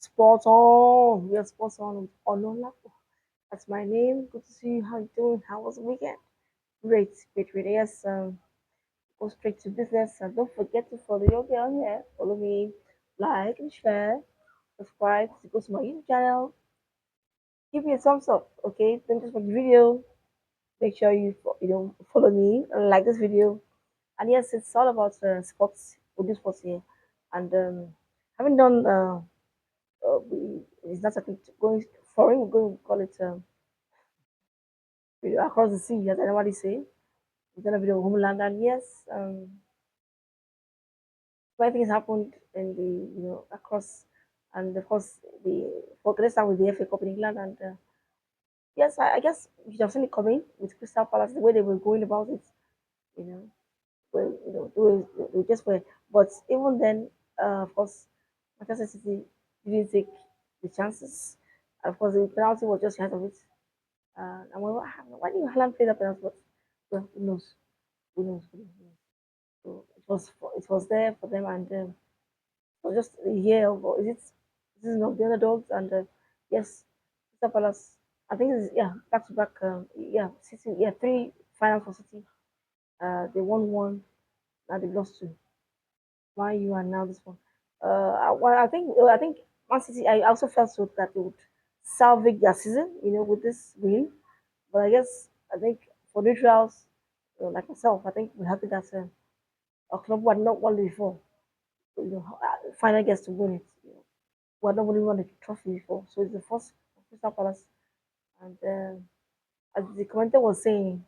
Spot on. We are spot on with Onola. That's my name. Good to see you. How you doing? How was the weekend? Great, great, great. Yes, go straight to business. And don't forget to follow your girl here. Follow me, like and share, subscribe. Go to my YouTube channel. Give me a thumbs up, okay? Don't just watch the video. Make sure you follow me and like this video. And yes, it's all about sports. We do sports here, and having done it's not something going foreign. We're going to call it across the sea, as I normally say. We're gonna be the homeland, and yes, many things happened in the across, and of course let's start with the FA Cup in England, and yes, I guess you should have seen it coming with Crystal Palace the way they were going about it. You know, where they just were, but even then, of course, Manchester City didn't take the chances. And of course, the penalty was just ahead of it. And why didn't Haaland play that penalty? But well, who knows? Who knows? Who knows? Who knows? So it was there for them, and it was just a year of is it season of the underdogs, and yes, Crystal Palace. I think it's yeah back to back. Yeah, City. Yeah, three finals for City. They won one, and they lost two. Why you and now this one? Well, I think Man City. I also felt so that they would salvage their season, with this win. But I think for neutrals, like myself, I think we're happy that a club who had not won it before, finally gets to win it. Who had not really won a trophy before, so it's the first for Crystal Palace. And as the commentator was saying,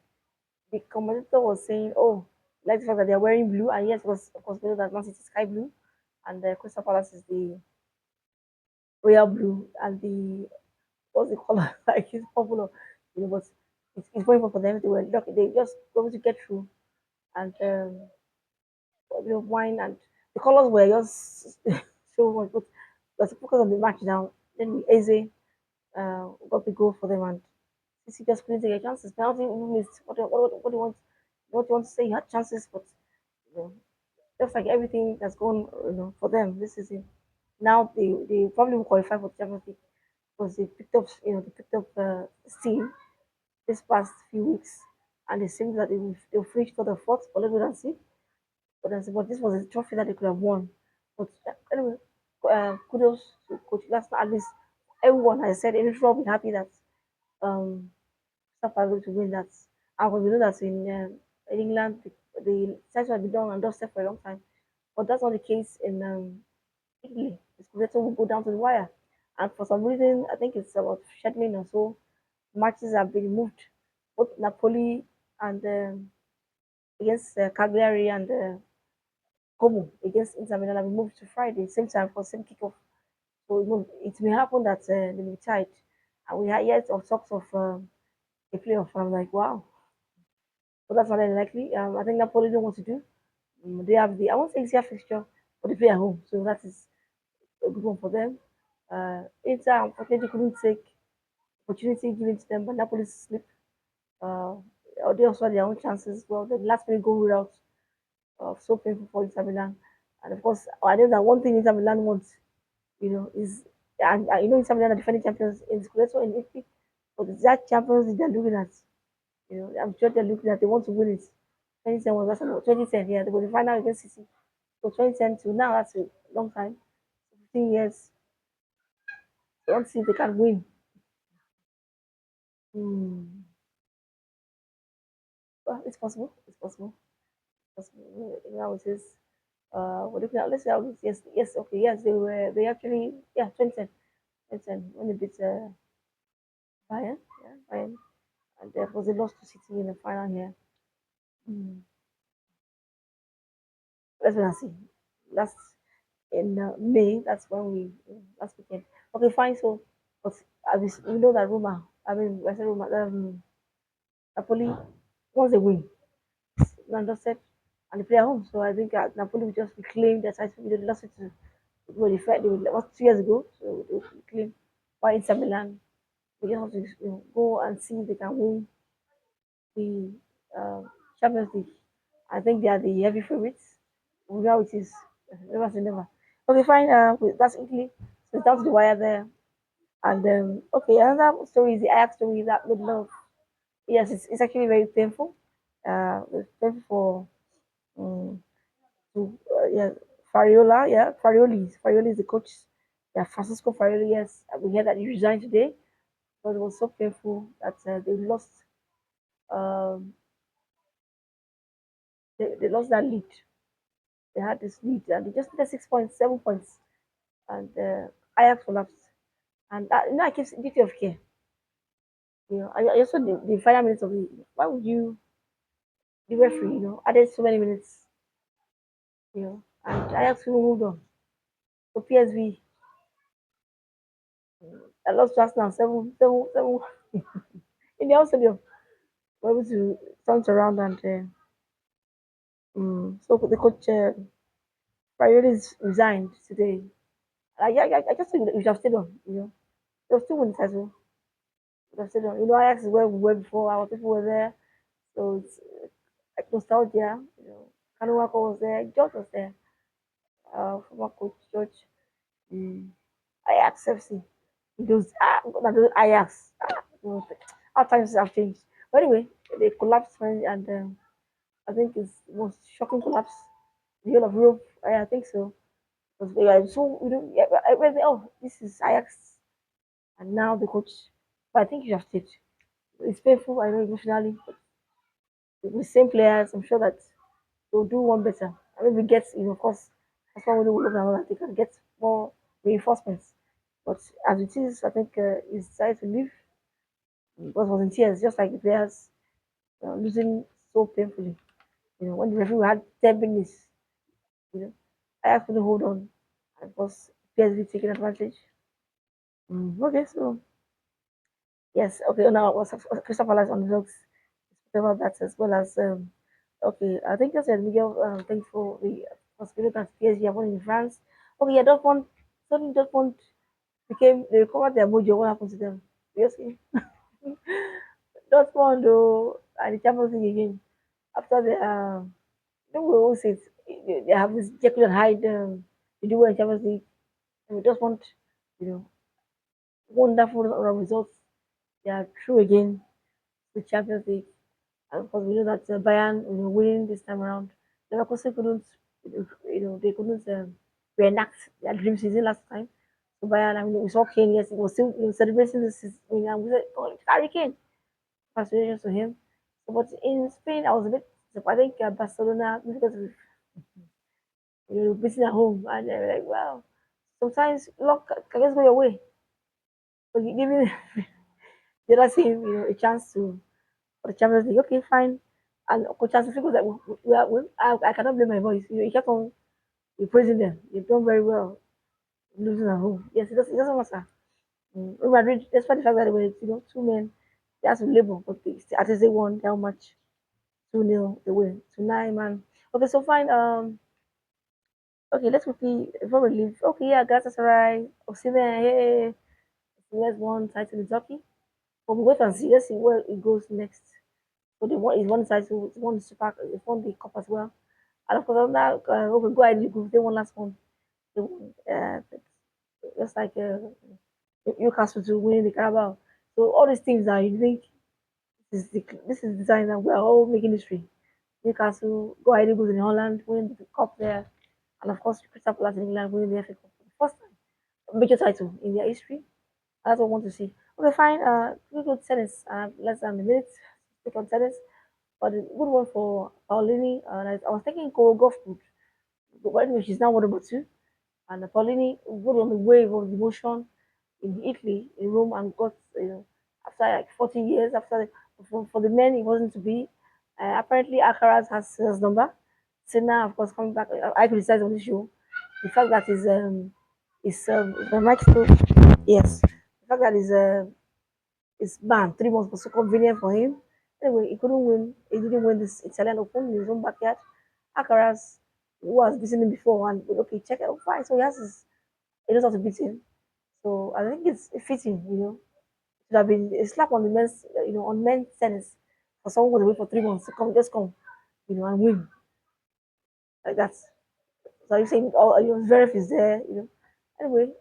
"Oh, like the fact that they're wearing blue." And yes, it was of course we know that Man City is sky blue, and Crystal Palace is the royal blue, and the what's the color like it's popular, but it's very important for them. They were lucky; they just were able to get through, and a bit of wine, and the colors were just so much. But let's focus on the match now. Then Eze got the goal for them, and City just couldn't take their chances. Penalty even missed. What do you want? What do you want to say? You had chances, but you know, just like everything that's gone, for them this season. Now they probably will qualify for the Champions League because they picked up steam this past few weeks, and it seems that they'll finish for the fourth. But let's wait and see. But this was a trophy that they could have won. But anyway, kudos to coach. That's not at least everyone has said. In will be happy that stuff are going to win that. And we know that in England the selection has been done and dusted for a long time. But that's not the case in Italy. The Scudetto will go down to the wire. And for some reason, I think it's about scheduling or so, matches have been moved. Both Napoli and against Cagliari and Como against Inter Milan have been moved to Friday, same time for same kickoff. So it may happen that they will be tied. And we are yet of talks of a playoff. I'm like, wow. But that's not unlikely. I think Napoli don't want to do. They have I won't say easier fixture, but they play at home. So that is a good one for them. Inter, unfortunately, couldn't take opportunity given to them, but Napoli slipped. Uh, they also had their own chances. Well, the last minute goal route so painful for Inter Milan. And of course, I know that one thing Inter Milan wants, is and Inter Milan are defending champions in Scudetto in Italy, but it's that Champions League they're looking at. I'm sure they're looking at. They want to win it. 2010 was that's 2010, yeah, they were the final against City. So 2010 to now, that's a long time, 15 years. They want to see if they can win. Hmm. Well, it's possible. It's possible. It's possible. Now it is. We're looking at. Let's say yes, yes, okay, yes. They actually, yeah, 2010, 2010 when they beat Bayern, yeah, Bayern, and there was a loss to City in the final here. Mm. Let's wait and see. Last in May, that's when last weekend. Okay, fine. So, but we know that Roma. I mean, I said Roma. Napoli, once they win, Nando said, and they play at home. So I think Napoli will just reclaim their title. They lost it to well, they lost 2 years ago. So they will reclaim. Why Inter Milan? We just have to go and see if they can win the uh, Champions League. I think they are the heavy favorites. We know it is never say never. Okay, fine. That's Italy. So it's down to the wire there. And okay, another story is the Ajax story that made love. Yes, it's actually very painful. It's painful for um, yeah, Fariola, yeah, Farioli is the coach. Yeah, Francisco Farioli. Yes, we heard that he resigned today, but it was so painful that they lost. Um, they lost that lead. They had this lead, and they just needed 6 points, 7 points, and Ajax collapsed. And I keep duty of care. I also the final minutes of the. Why would you the referee? Added so many minutes. And Ajax will moved on. So PSV, I lost just now 7-7 in the house stadium. We're able to turn it around and so the coach Prioris resigned today. I just think that we should have stayed on. There was 2 minutes as well. We should have stayed on. Ajax is where we were before. Our people were there, so it's like nostalgia. Kanuwako was there. George was there. Former coach George. Mm. Ajax FC. Those Ajax. Our times have changed. But anyway, they collapsed and I think it's the most shocking collapse in the whole of Europe. I think so. Because so yeah, oh, this is Ajax, and now the coach. But I think you have stayed. It's painful, I know emotionally, but with the same players, I'm sure that they'll do one better. I mean, we get, of course, that's why we will look at that they can get more reinforcements. But as it is, I think he's decided to leave because was in tears, just like the players losing so painfully. When the referee had 10 minutes, I have to hold on. And of course, PSV taking advantage. Okay, so yes, okay. Now, what's Crystal Palace on the dogs? Whatever that as well as okay. I think that's it. Miguel. Thanks for the possibility that PSG have won in France. Okay, yeah, Dortmund. Suddenly, Dortmund became they recovered their mojo. What happened to them? PSG. Dortmund, though, and the Champions League again after the don't we always say they have this Jekyll and Hyde. They do well in Champions League, and we just want you know wonderful results. They are true again. The Champions League. And of course, we know that Bayern, winning this time around. Leverkusen couldn't, they couldn't reenact their dream season last time. So Bayern, I mean, we saw Kane. Yes, he was still celebrating this season. And we said, "Oh, Harry Kane!" Congratulations to him. So, but in Spain, I was a bit. I think Barcelona because of, beating at home, and they were like, "Wow." Sometimes luck can just go your way, but you giving the other team, a chance to for the Champions League. Okay, fine. And Catastrophic was like, I cannot blame my voice. He kept on praising them. They've done very well losing at home. Yes, it doesn't matter. Real Madrid, despite the fact that they were, 2 men, they had to labor, but at least they won how much? 2-0, they win. To 9, man. Okay, so fine. Okay, let's quickly, before we leave, okay, yeah, Galatasaray, Osimhen, hey, Osimhen's won title in Turkey. But we wait and see. Let's see where it goes next. So they won, he's won the title, he's won the Super, he's won the Cup as well. And of course, on that, okay, go ahead, group, they won last one. They won, just like Newcastle to win the Carabao. So all these teams that you think this is the sign that we're all making history. Newcastle, go ahead, Eagles in Holland, win the cup there, and of course, Crystal Palace in England winning the FA Cup for the first time, major title in their history. That's what I want to see. Okay, fine. We go to tennis. Less than a minute. Speak on tennis. But a good one for Paulini. I was thinking Coro Golf could, but anyway, she's now one number two. And Paulini got on the wave of emotion in Italy, in Rome, and got, after like 40 years, for the men, it wasn't to be. Apparently, Alcaraz has his number. Senna, of course, coming back. I criticize on the show the fact that if I'm right, yes, the fact that is banned 3 months was so convenient for him. Anyway, he couldn't win. He didn't win this Italian Open in his own backyard. Alcaraz, who was beating him before, and okay, check it out, fine. So he knows how to beat him. So I think it's fitting, It should have been a slap on the men's, on men's tennis for someone to wait for 3 months to come, and win like that. So you're saying, oh, Zverev is there, Anyway,